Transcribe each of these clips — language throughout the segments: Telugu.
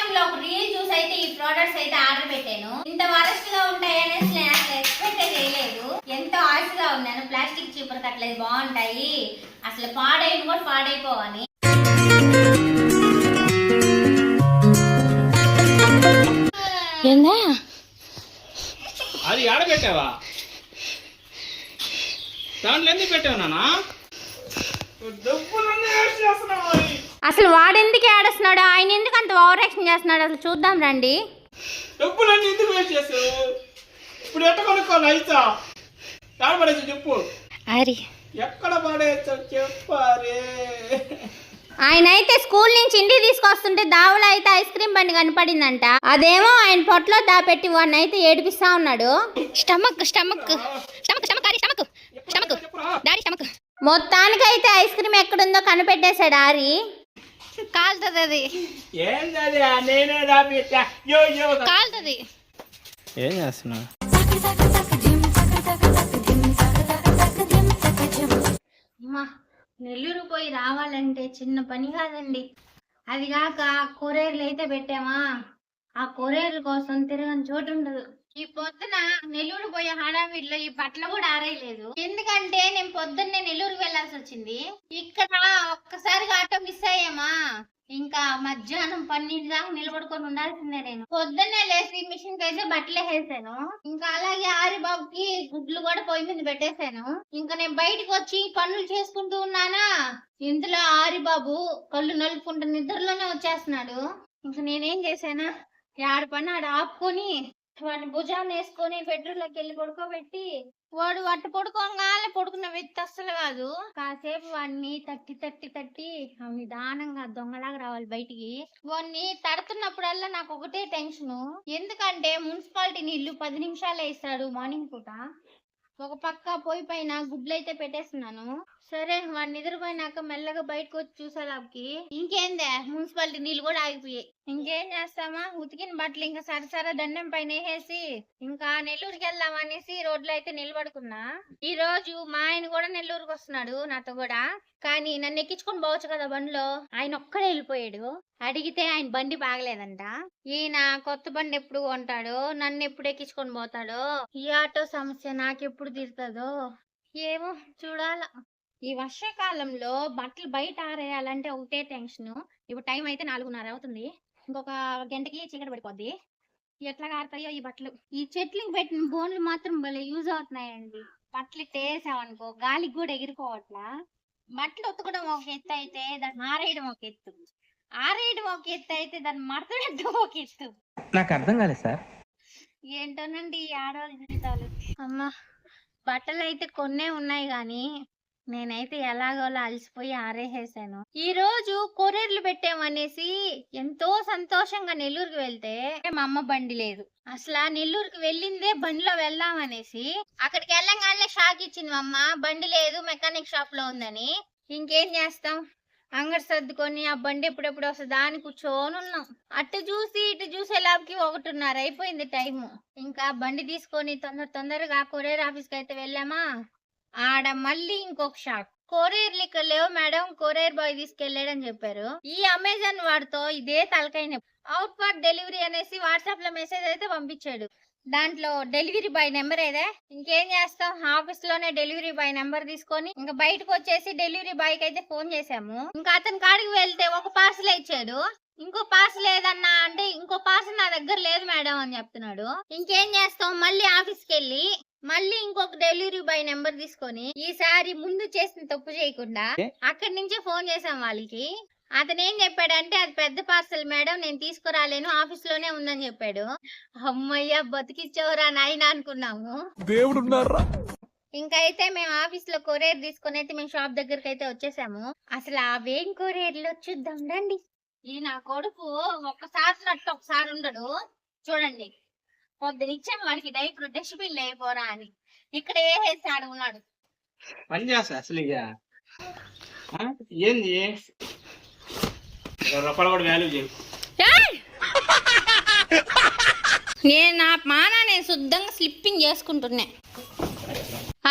ఇన్స్టాగ్రామ్ లో ఒక రీల్ చూసి అయితే ఈ ప్రోడక్ట్స్ అయితే ఆర్డర్ పెట్టాను. ఇంత వరస్ట్ గా ఉంటాయనేసి నేను అసలు ఎక్స్పెక్ట్ చేయలేదు. ఎంతో ఆశగా ఉన్నాను, ప్లాస్టిక్ చీపురు కట్టలేదు బాగుంటాయి, అసలు పాడైన కూడా పాడైపోవని. ఏందా అది ఆడబెట్టావా? దాంట్లో ఎందుకు పెట్టావు నాన్న? అసలు వాడెందుకు ఏడుస్తున్నాడు, ఆయన ఎందుకు అంత ఓవర్ యాక్షన్ చేస్తున్నాడు అసలు చూద్దాం రండి. డబ్బులన్నీ ఎందుకు వేస్ట్ చేసావు? ఇప్పుడు ఎట్ట కొనుక్కోవాలి? అయితా ఎక్కడ పడేసి చెప్పు. అరి ఎక్కడ పడేయచ్చు చెప్పారే. ఆయన అయితే స్కూల్ నుంచి ఇంటికి తీసుకొస్తుంటే దావలో అయితే ఐస్ క్రీమ్ బండి కనపడిందంట. అదేమో ఆయన పొట్టలో దాపెట్టి వాడిని అయితే ఏడిపిస్తా ఉన్నాడు. స్టమక్ స్టమక్ స్టమక్ స్టమక్ ఆరి స్టమక్ స్టమక్ డాడీ స్టమక్. మొత్తానికైతే ఐస్ క్రీమ్ ఎక్కడుందో కనిపెట్టేశాడు ఆరి. కాలుతుంది అది, ఏంటది? నేనే దాపెట్టా. కాలుతుంది. ఏం చేస్తున్నావు? అమ్మా, నెల్లూరు పోయి రావాలంటే చిన్న పని కాదండి. అది కాక కొరియర్లు అయితే పెట్టామా, ఆ కొరియర్ల కోసం తిరగని చోటు ఉండదు. ఈ పొద్దున నెల్లూరు పోయే హడావిడిలో ఈ బట్టలు కూడా ఆరేయలేదు. ఎందుకంటే నేను పొద్దున్నే నెల్లూరుకి వెళ్లాల్సి వచ్చింది. ఇక్కడ ఒక్కసారిగా ఆటో మిస్ అయ్యామా, ఇంకా మధ్యాహ్నం 12 దాకా నిలబడుకొని ఉండాల్సిందే. నేను పొద్దున్నే లేచి మిషన్ కి అయితే బట్టలు వేసాను. ఇంకా అలాగే ఆరిబాబుకి గుడ్లు కూడా పొయ్యి మీద పెట్టేశాను. ఇంకా నేను బయటకు వచ్చి పనులు చేసుకుంటూ ఉన్నానా, ఇందులో ఆరిబాబు కళ్ళు నలుపుకుంటూ నిద్రలోనే వచ్చేస్తున్నాడు. ఇంకా నేనేం చేశానా, ఆడ పని ఆడ ఆపుకొని వాడిని భుజాన్ని వేసుకొని బెడ్రూమ్ లోకి వెళ్ళి పడుకోబెట్టి, వాడు అట్ట పడుకున్న వ్యక్తి అస్సలు కాదు. కాసేపు వాడిని తట్టి నిదానంగా దొంగలాగా రావాలి బయటికి. వాడిని తడుతున్నప్పుడల్లా నాకు ఒకటే టెన్షన్. ఎందుకంటే మున్సిపాలిటీ నీళ్లు 10 నిమిషాలే ఇస్తాడు మార్నింగ్ పూట. ఒక పక్క పొయ్యి పైన గుడ్లు అయితే పెట్టేస్తున్నాను. సరే వాడు నిద్రపోయినాక మెల్లగా బయటకు వచ్చి చూసేలాకి ఇంకేందే మున్సిపాలిటీ నీళ్ళు కూడా ఆగిపోయాయి. ఇంకేం చేస్తామా, ఉతికిన బట్టలు ఇంకా సరసర దండం పైన వేసేసి ఇంకా నెల్లూరుకి వెళ్దామనేసి రోడ్లో అయితే నిలబడుకున్నా. ఈ రోజు మా ఆయన కూడా నెల్లూరుకి వస్తున్నాడు నాతో కూడా. కానీ నన్ను ఎక్కించుకొని పోవచ్చు కదా బండిలో, ఆయన ఒక్కడే వెళ్ళిపోయాడు. అడిగితే ఆయన బండి బాగలేదంట. ఈయన కొత్త బండి ఎప్పుడు కొంటాడో, నన్ను ఎప్పుడు ఎక్కించుకొని పోతాడో, ఈ ఆటో సమస్య నాకెప్పుడు తీరుతుందో ఏమో చూడాల. ఈ వర్షాకాలంలో బట్టలు బయట ఆరేయాలంటే ఒకటే టెన్షన్. ఇప్పుడు టైం అయితే 4:30 అవుతుంది. ఇంకొక గంటకి చీకటి పడిపోద్ది. ఎట్లా ఆరుతాయో ఈ బట్టలు. ఈ చెట్లకి పెట్టిన బోన్లు మాత్రం భలే యూజ్ అవుతున్నాయండి. బట్టలు వేసామనుకో గాలికి కూడా ఎగిరిపోవట్లా. బట్టలు ఉతకడం ఒక ఎత్తు అయితే దాన్ని ఆరేయడం ఒక ఎత్తు, ఆరేయడం ఒక ఎత్తు అయితే దాన్ని మడతడం ఒక ఎత్తు. నాకు అర్థం కాలేదు సార్. ఏంటోనండి ఈ ఆడవాళ్ళ జీవితాలు. అమ్మా, బట్టలు అయితే కొన్నే ఉన్నాయి గాని నేనైతే ఎలాగోలా అలసిపోయి ఆరేసేసాను. ఈ రోజు కొరియర్లు పెట్టామనేసి ఎంతో సంతోషంగా నెల్లూరుకి వెళ్తే మా అమ్మ బండి లేదు. అసలు నెల్లూరుకి వెళ్ళిందే బండిలో వెళ్దామనేసి. అక్కడికి వెళ్ళంగానే షాక్ ఇచ్చింది మా అమ్మ, బండి లేదు మెకానిక్ షాప్ లో ఉందని. ఇంకేం చేస్తాం, అంగడి సర్దుకొని ఆ బండి ఎప్పుడెప్పుడు వస్తుంది దాన్ని కూర్చొని ఉన్నాం. అటు చూసి ఇటు చూసేలాకి 1:30 అయిపోయింది టైము. ఇంకా బండి తీసుకొని తొందరగా కొరియర్ ఆఫీస్ కి అయితే వెళ్ళామా, ఆడ మళ్ళీ ఇంకొక షాక్. కొరియర్లు ఇక్కడ లేవు మేడం, కొరియర్ బాయ్ తీసుకెళ్లాడని చెప్పారు. ఈ అమెజాన్ వాడితో ఇదే తలకైన. అవుట్ ఫర్ డెలివరీ అనేసి వాట్సాప్ లో మెసేజ్ అయితే పంపించాడు. దాంట్లో డెలివరీ బాయ్ నెంబర్ ఏదే. ఇంకేం చేస్తాం, ఆఫీస్ లోనే డెలివరీ బాయ్ నెంబర్ తీసుకొని ఇంకా బయటకు వచ్చేసి డెలివరీ బాయ్ కి అయితే ఫోన్ చేసాము. ఇంకా అతని కాడికి వెళ్తే ఒక పార్సల్ ఇచ్చాడు. ఇంకో పార్సల్ ఏదన్నా అంటే ఇంకో పార్సల్ నా దగ్గర లేదు మేడం అని చెప్తున్నాడు. ఇంకేం చేస్తాం, మళ్ళీ ఆఫీస్కి వెళ్ళి మళ్ళీ ఇంకొక డెలివరీ బాయ్ నెంబర్ తీసుకొని ఈసారి ముందు చేసిన తప్పు చేయకుండా అక్కడి నుంచే ఫోన్ చేసాం వాళ్ళకి. అతను ఏం చెప్పాడంటే అది పెద్ద పార్సల్ మేడం, నేను తీసుకురాలేను, ఆఫీస్ లోనే ఉందని చెప్పాడు. అమ్మయ్య బతికిచ్చవరా నాయన అనుకున్నాము. దేవుడు ఇంకైతే మేము ఆఫీస్ లో కొరియర్ తీసుకొని అయితే మేము షాప్ దగ్గరికి అయితే వచ్చేసాము. అసలు అవేం కొరియర్లో చూద్దాం రండి. ఈ నా కొడుకు ఒక్కసారి నట్టు ఒకసారి ఉండడు. చూడండి, పొద్దునిచ్చాము వాడికి డైపర్ డస్ట్బిన్ లేకపోరా అని, ఇక్కడ వేసేసి ఆడు ఉన్నాడు. పని చేస్తా అసలు ఇక ఏంది రూపాయలు కూడా వాల్యూ చేయు. నేను నా మానా నేను శుద్ధంగా స్లిప్పింగ్ చేసుకుంటున్నా.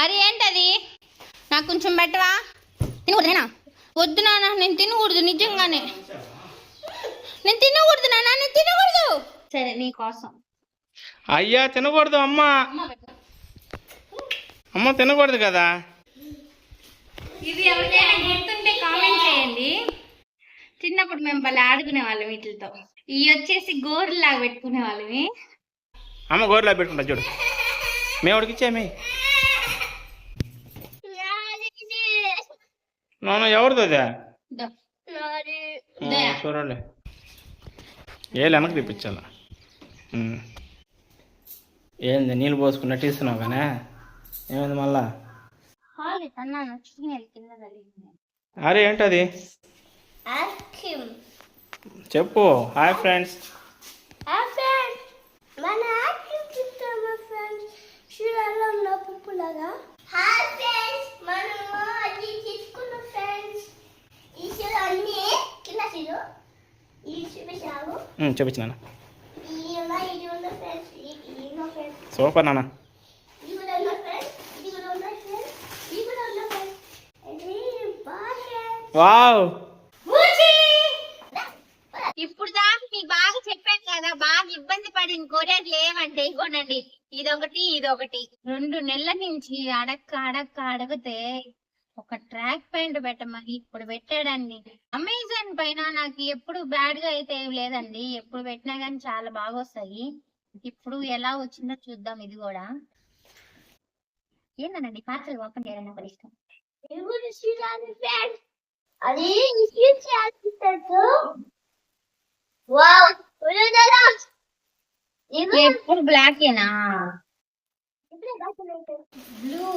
అరే ఏంటది, నాకు కొంచెం పెట్టవా? తినకూడదేనా? వద్దు నాన్న, నేను తినకూడదు, నిజంగానే నేను తినకూడదు నాన్న, నేను తినకూడదు. సరే నీ కోసం అయ్యా తినకూడదు అమ్మ. అమ్మ తినకూడదు కదా. ఇది ఎవరికైనా గుర్తుంటే కామెంట్ చేయండి. చిన్నప్పుడు మేము భలే ఆడుకునే వాళ్ళం వీటితో. ఇవి వచ్చేసి గోరులాగా పెట్టుకునే వాళ్ళమి. అమ్మ గోరులా పెట్టుకుంటా చూడు. మేవాడికి ఇచ్చేమి. నాన్న ఎవరిది అదే? చూడండి ఏళ్ళు వెనక్కి తెప్పించాల. ఏంది నీళ్ళు పోసుకున్నట్టు ఇస్తున్నావు కానీ ఏమైంది మళ్ళా? అరే ఏంటది చెప్పు. Hi friends. చూపించిన సూపర్ నాన్న. వావ్ ఇప్పుడు దాకా మీకు బాగా చెప్పాను కదా, బాగా ఇబ్బంది పడిన కొరియర్ లేవంటే ఇగోనండి. ఇదొకటి ఇదొకటి 2 నెలల నుంచి అడగతే ఒక ట్రాక్ ప్యాంట్ పెట్టమని ఇప్పుడు పెట్టాడండి. అమెజాన్ పైన నాకు ఎప్పుడు బ్యాడ్ గా అయితే ఏం లేదండి, ఎప్పుడు పెట్టినా కానీ చాలా బాగా వస్తాయి. ఇప్పుడు ఎలా వచ్చిందో చూద్దాం. ఇది కూడా ఏంటనండి పార్సల్ ఓపెన్ చేయాలని ఒక ఇష్టం. అది ఎప్పుడు బ్లాక్ ఏనా బ్లూ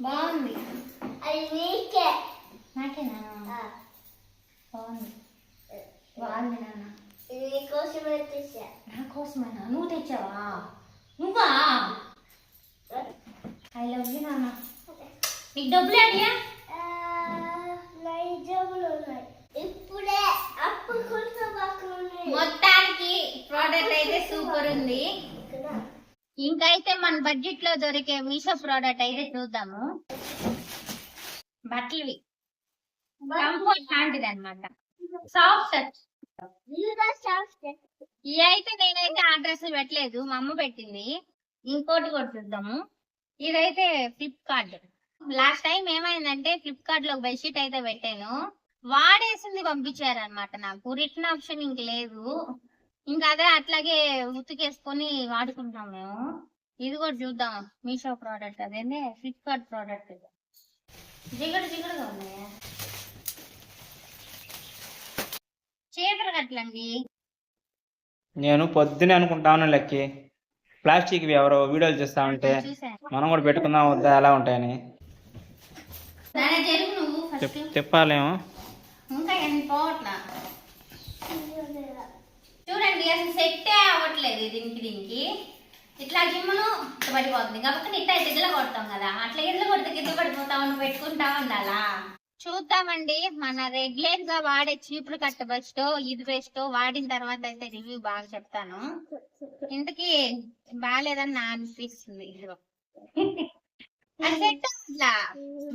బాగుంది. నాకేనా బాగుంది బాగుంది నాన్న. నా కోసమేనా? నువ్వు తెచ్చావా? నువ్వా? ఐ లవ్ యూ నాన్న. నీకు డబ్బులు అడియా? మొత్తానికి ప్రోడక్ట్ అయితే సూపర్ ఉంది. ఇంకైతే మన బడ్జెట్ లో దొరికే మీషో ప్రోడక్ట్ అయితే చూద్దాము. బట్టలు కంఫర్ట్ లాంటిది అనమాట, సాఫ్ట్ టచ్. ఇవి అయితే నేనైతే అడ్రస్ పెట్టలేదు, మా అమ్మ పెట్టింది. ఇంకోటి కూడా చూద్దాము. ఇదైతే ఫ్లిప్కార్ట్. లాస్ట్ టైం ఏమైందంటే ఫ్లిప్కార్ట్ లో బెడ్షీట్ అయితే పెట్టాను, వాడేసింది పంపించారనమాట. నాకు రిటర్న్ ఆప్షన్ ఇంక లేదు, ఇంకా అదే అట్లాగే ఉతికేసుకొని వాడుకుంటాం మేము. ఇది కూడా చూద్దాం మీషో ప్రోడక్ట్, అదేంటే ఫ్లిప్కార్ట్ ప్రోడక్ట్. జిగడుగా ఉన్నాయా చీపురు కట్లండి. నేను పొద్దునే అనుకుంటాను లెక్కి ప్లాస్టిక్ ఎవరో వీడియోలు చేస్తా ఉంటే మనం కూడా పెట్టుకుందాం వద్దా ఎలా ఉంటాయని. చెప్పాలేమో ఇంకా ఎన్ని పోవట్లా చూడండి, అసలు సెట్టే అవ్వట్లేదు దీనికి. ఇట్లా జిమ్మను ఇట్లా పడిపోతుంది కాబట్టి ఇట్లా గిద్దలు కొడతాం కదా, అట్లా గిద్దలు కొడితే గిద్దలు పడిపోతా పెట్టుకుంటా ఉండాలా. చూద్దామండి మన రెగ్యులర్ గా వాడే చీపురు కట్ట బెస్ట్ ఇది బెస్ట్. వాడిన తర్వాత అయితే రివ్యూ బాగా చెప్తాను. ఇంతకీ బాగాలేదని నా అనిపిస్తుంది. ఇదిగో అది సెట్ అట్లా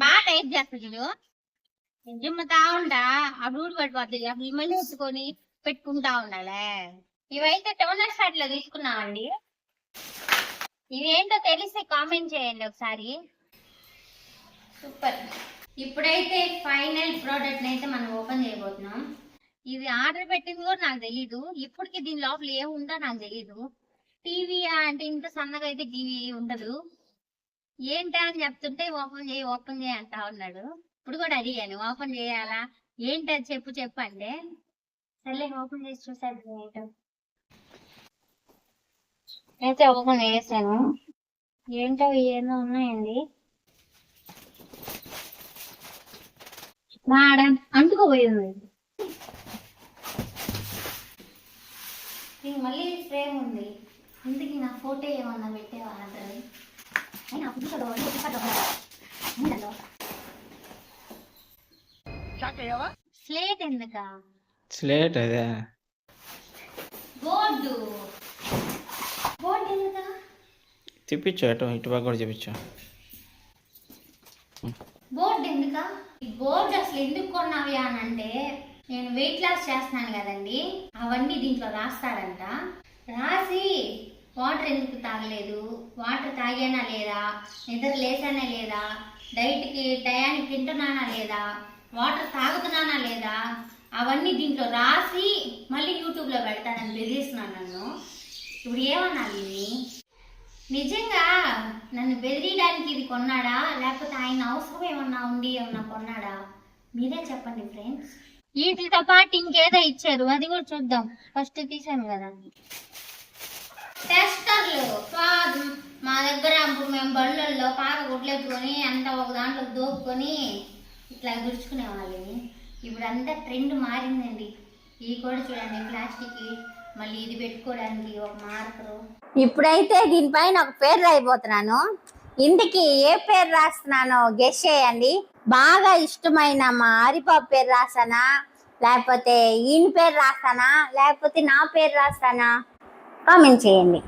బాగా టైప్ చేస్తుంది. జిమ్మతా ఉంటా అప్పుడు ఊడి పడిపోద్ది, అప్పుడు ఇమ్మల్ని ఎత్తుకొని పెట్టుకుంటా ఉండాలే. ఇవైతే టోనర్ షాట్ లో తీసుకున్నామండి. ఇవేంటో తెలిస్తే కామెంట్ చేయండి ఒకసారి. సూపర్. ఇప్పుడైతే ఫైనల్ ప్రోడక్ట్ అయితే మనం ఓపెన్ చేయబోతున్నాం. ఇది ఆర్డర్ పెట్టింది కూడా నాకు తెలీదు, ఇప్పటికి దీని లోపల ఏముందో నాకు తెలీదు. టీవీ అంటే ఇంత సన్నగా అయితే టీవీ ఉండదు. ఏంటా అని చెప్తుంటే ఓపెన్ చేయి అంటా ఉన్నాడు. ఇప్పుడు కూడా అడిగాను ఓపెన్ చేయాలా ఏంటది చెప్పు అంటే సరే ఓపెన్ చేసి చూసాడు. ఏంటో అయితే ఓపెన్ చేసాను. ఏంటో ఏదో ఉన్నాయండి. అంటుకోపోయింది. మళ్ళీ ఫ్రేమ్ ఉంది. ఇందుకు నా ఫోటో ఏమన్నా పెట్టేవా అంటారు. స్లేట్ ఎందుకా? స్లేట్ అదే బోర్డు ఎందుకా? చూపించు ఇటు బాగా కూడా చూపించు. బోర్డు ఎందుకా? ఈ బోర్డు అసలు ఎందుకు కొన్నావి అని అంటే, నేను నేను వెయిట్ లాస్ చేస్తున్నాను కదండి, అవన్నీ దీంట్లో రాస్తాడంట. రాసి వాటర్ ఎందుకు తాగలేదు, వాటర్ తాగానా లేదా, నిద్ర లేసానా లేదా, డైట్కి టయానికి తింటున్నానా లేదా, వాటర్ తాగుతున్నానా లేదా, అవన్నీ దీంట్లో రాసి మళ్ళీ యూట్యూబ్లో పెడతానని బెదిరిస్తున్నాను నన్ను. ఇప్పుడు ఏమన్నాను ఇది? నిజంగా నన్ను బెదిరియడానికి ఇది కొన్నాడా, లేకపోతే ఆయన అవసరం ఏమన్నా ఉండి ఏమన్నా కొన్నాడా? మీరే చెప్పండి ఫ్రెండ్స్. వీటితో పాటు ఇంకేదో ఇచ్చారు, అది కూడా చూద్దాం. ఫస్ట్ తీసాను కదా టెస్టర్లు. మా దగ్గర ఇప్పుడు మేము బళ్ళల్లో పాక గుడ్లెత్తుకొని అంతా ఒక దాంట్లో దోపుకొని ఇట్లా దుడుచుకునే వాళ్ళని. ఇప్పుడు అంతా ట్రెండ్ మారిందండి. ఇవి కూడా చూడండి ప్లాస్టిక్, మళ్ళీ ఇది పెట్టుకోవడానికి ఒక మార్కరు. ఇప్పుడైతే దీనిపైన ఒక పేరు రాయిపోతున్నాను. ఇంటికి ఏ పేరు రాస్తున్నానో గెస్ చేయండి. బాగా ఇష్టమైన మా హరిబాబు పేరు రాసానా, లేకపోతే ఈయన పేరు రాస్తానా, లేకపోతే నా పేరు రాస్తానా? కామెంట్ చేయండి.